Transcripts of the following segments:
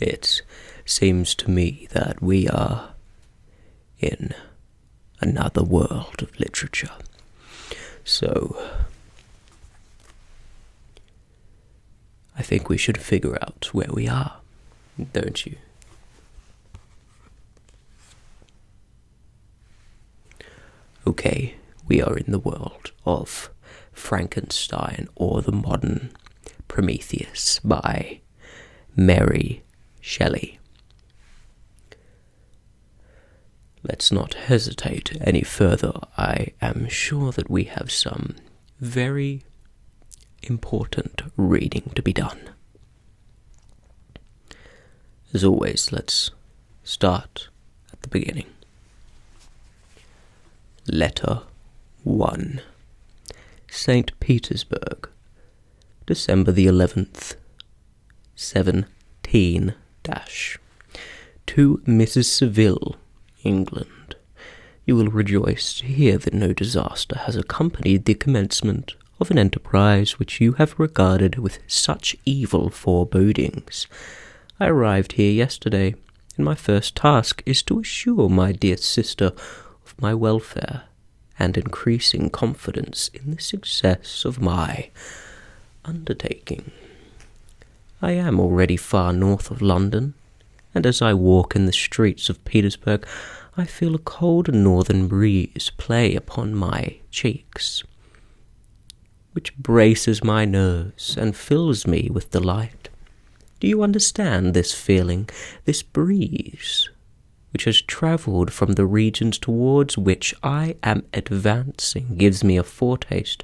It seems to me that we are in another world of literature. So, I think we should figure out where we are, don't you? Okay, we are in the world of Frankenstein, or the Modern Prometheus by Mary Shelley. Let's not hesitate any further. I am sure that we have some very important reading to be done. As always, let's start at the beginning. Letter 1. St. Petersburg, December the 11th, 17 to Mrs. Seville, England. You will rejoice to hear that no disaster has accompanied the commencement of an enterprise which you have regarded with such evil forebodings. I arrived here yesterday, and my first task is to assure my dear sister of my welfare and increasing confidence in the success of my undertaking. I am already far north of London, and as I walk in the streets of Petersburg, I feel a cold northern breeze play upon my cheeks, which braces my nerves and fills me with delight. Do you understand this feeling, this breeze, which has travelled from the regions towards which I am advancing, gives me a foretaste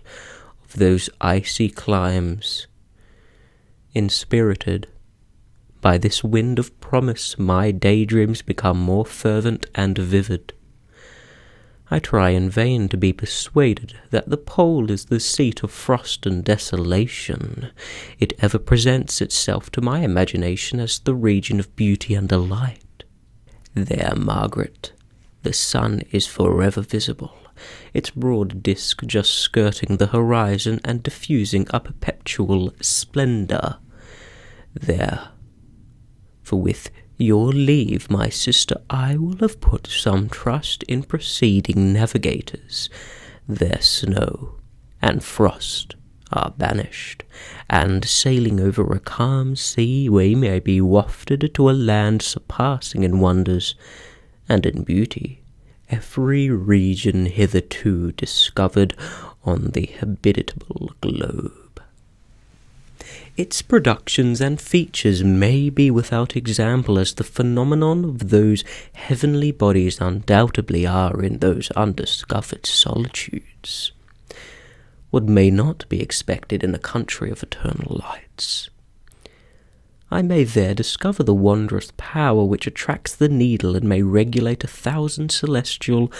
of those icy climes? Inspirited by this wind of promise, my daydreams become more fervent and vivid. I try in vain to be persuaded that the pole is the seat of frost and desolation. It ever presents itself to my imagination as the region of beauty and delight. There, Margaret, the sun is forever visible, its broad disk just skirting the horizon and diffusing a perpetual splendour. There, for with your leave, my sister, I will have put some trust in preceding navigators. Their snow and frost are banished, and sailing over a calm sea, we may be wafted to a land surpassing in wonders and in beauty every region hitherto discovered on the habitable globe. Its productions and features may be without example, as the phenomenon of those heavenly bodies undoubtedly are in those undiscovered solitudes. What may not be expected in a country of eternal lights? I may there discover the wondrous power which attracts the needle and may regulate 1,000 celestial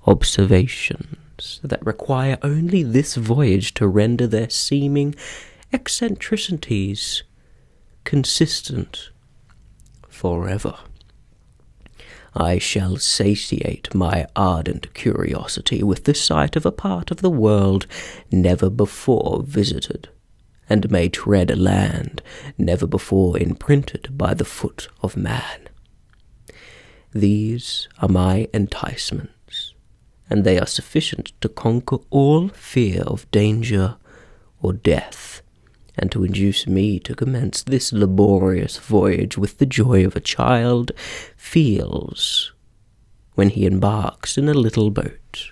observations that require only this voyage to render their seeming eccentricities consistent forever. I shall satiate my ardent curiosity with the sight of a part of the world never before visited, and may tread a land never before imprinted by the foot of man. These are my enticements, and they are sufficient to conquer all fear of danger or death, and to induce me to commence this laborious voyage with the joy of a child feels when he embarks in a little boat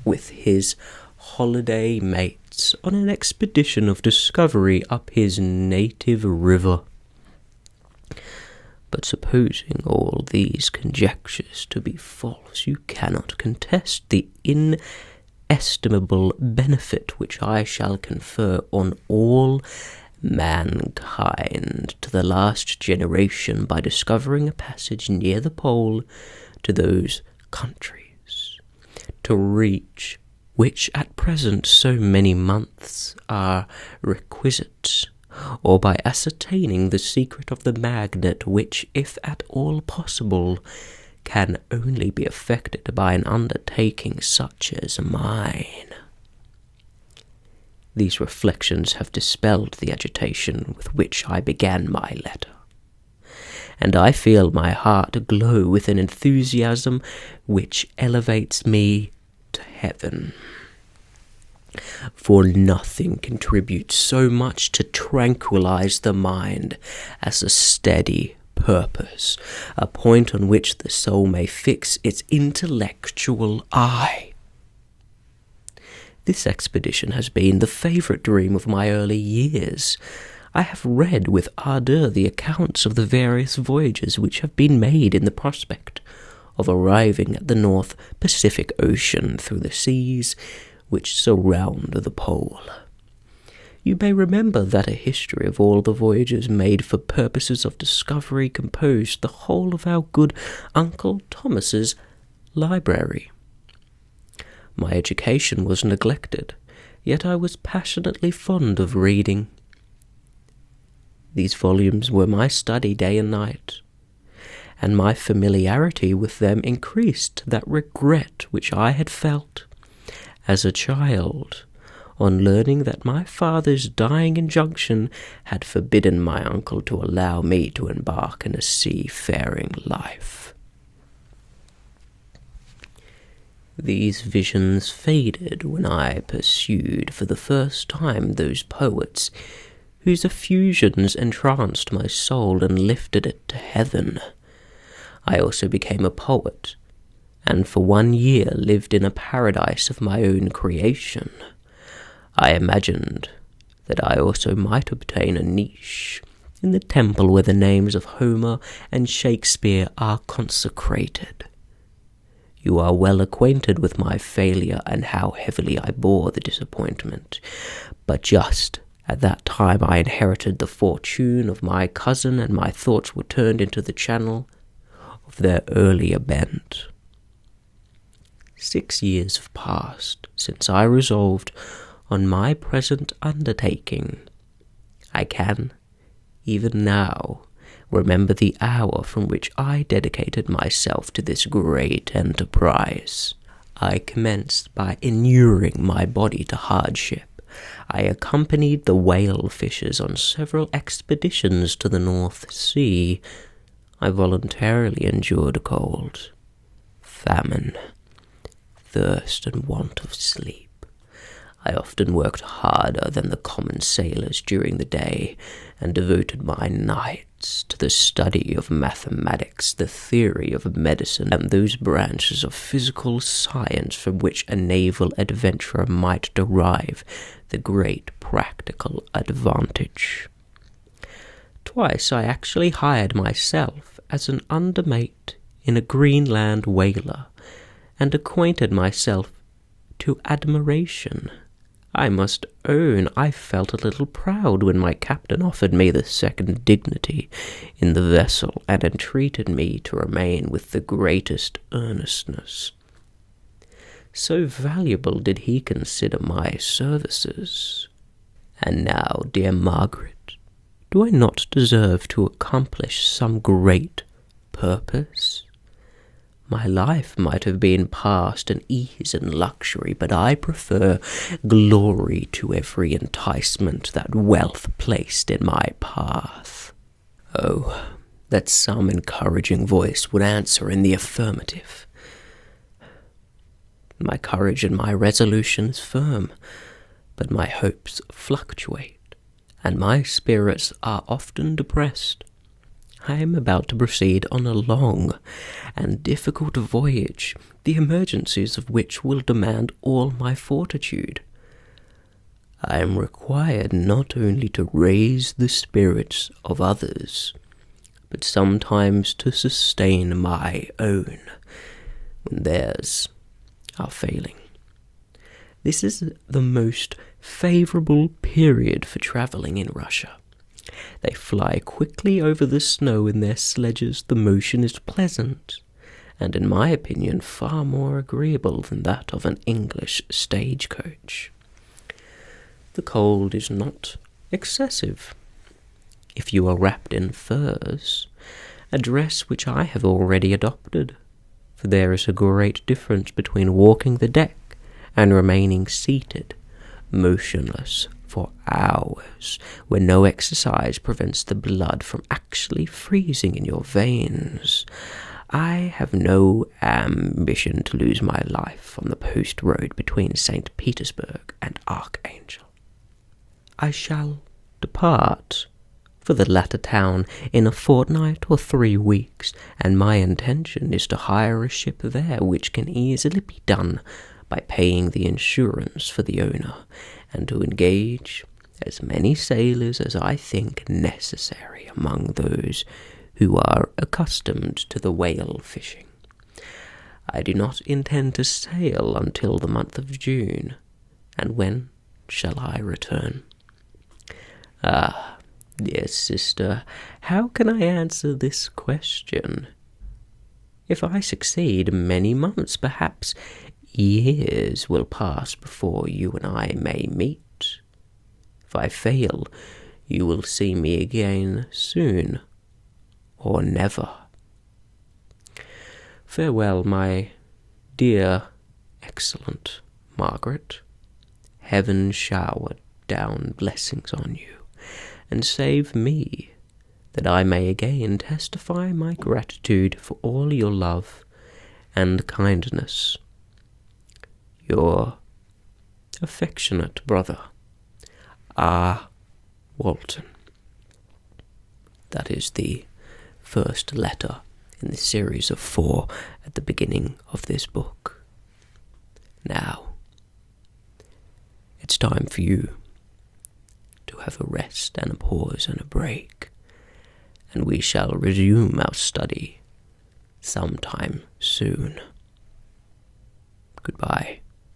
with his holiday mates on an expedition of discovery up his native river. But supposing all these conjectures to be false, you cannot contest the inestimable benefit which I shall confer on all mankind to the last generation by discovering a passage near the pole to those countries, to reach which at present so many months are requisite, or by ascertaining the secret of the magnet which, if at all possible, can only be effected by an undertaking such as mine. These reflections have dispelled the agitation with which I began my letter, and I feel my heart glow with an enthusiasm which elevates me to heaven. For nothing contributes so much to tranquilize the mind as a steady purpose, a point on which the soul may fix its intellectual eye. This expedition has been the favourite dream of my early years. I have read with ardour the accounts of the various voyages which have been made in the prospect of arriving at the North Pacific Ocean through the seas which surround the pole. You may remember that a history of all the voyages made for purposes of discovery composed the whole of our good Uncle Thomas's library. My education was neglected, yet I was passionately fond of reading. These volumes were my study day and night, and my familiarity with them increased that regret which I had felt as a child on learning that my father's dying injunction had forbidden my uncle to allow me to embark in a seafaring life. These visions faded when I pursued for the first time those poets whose effusions entranced my soul and lifted it to heaven. I also became a poet, and for 1 year lived in a paradise of my own creation. I imagined that I also might obtain a niche in the temple where the names of Homer and Shakespeare are consecrated. You are well acquainted with my failure and how heavily I bore the disappointment, but just at that time I inherited the fortune of my cousin, and my thoughts were turned into the channel of their earlier bent. 6 years have passed since I resolved on my present undertaking. I can, even now, remember the hour from which I dedicated myself to this great enterprise. I commenced by inuring my body to hardship. I accompanied the whale fishers on several expeditions to the North Sea. I voluntarily endured cold, famine, thirst, and want of sleep. I often worked harder than the common sailors during the day, and devoted my nights to the study of mathematics, the theory of medicine, and those branches of physical science from which a naval adventurer might derive the great practical advantage. Twice I actually hired myself as an undermate in a Greenland whaler, and acquainted myself to admiration. I must own I felt a little proud when my captain offered me the second dignity in the vessel, and entreated me to remain with the greatest earnestness. So valuable did he consider my services. And now, dear Margaret, do I not deserve to accomplish some great purpose? My life might have been passed in ease and luxury, but I prefer glory to every enticement that wealth placed in my path. Oh, that some encouraging voice would answer in the affirmative. My courage and my resolution is firm, but my hopes fluctuate, and my spirits are often depressed. I am about to proceed on a long and difficult voyage, the emergencies of which will demand all my fortitude. I am required not only to raise the spirits of others, but sometimes to sustain my own when theirs are failing. This is the most favourable period for travelling in Russia. They fly quickly over the snow in their sledges, the motion is pleasant, and in my opinion far more agreeable than that of an English stagecoach. The cold is not excessive. If you are wrapped in furs, a dress which I have already adopted, for there is a great difference between walking the deck and remaining seated, motionless, for hours, where no exercise prevents the blood from actually freezing in your veins. I have no ambition to lose my life on the post road between St. Petersburg and Archangel. I shall depart for the latter town in a fortnight or 3 weeks, and my intention is to hire a ship there, which can easily be done by paying the insurance for the owner, and to engage as many sailors as I think necessary among those who are accustomed to the whale fishing. I do not intend to sail until the month of June, and when shall I return? Ah, dear sister, how can I answer this question? If I succeed, many months, perhaps years, will pass before you and I may meet. If I fail, you will see me again soon, or never. Farewell, my dear, excellent Margaret. Heaven shower down blessings on you, and save me, that I may again testify my gratitude for all your love and kindness. Your affectionate brother, R. Walton. That is the first letter in the series of 4 at the beginning of this book. Now, it's time for you to have a rest and a pause and a break, and we shall resume our study sometime soon. Goodbye.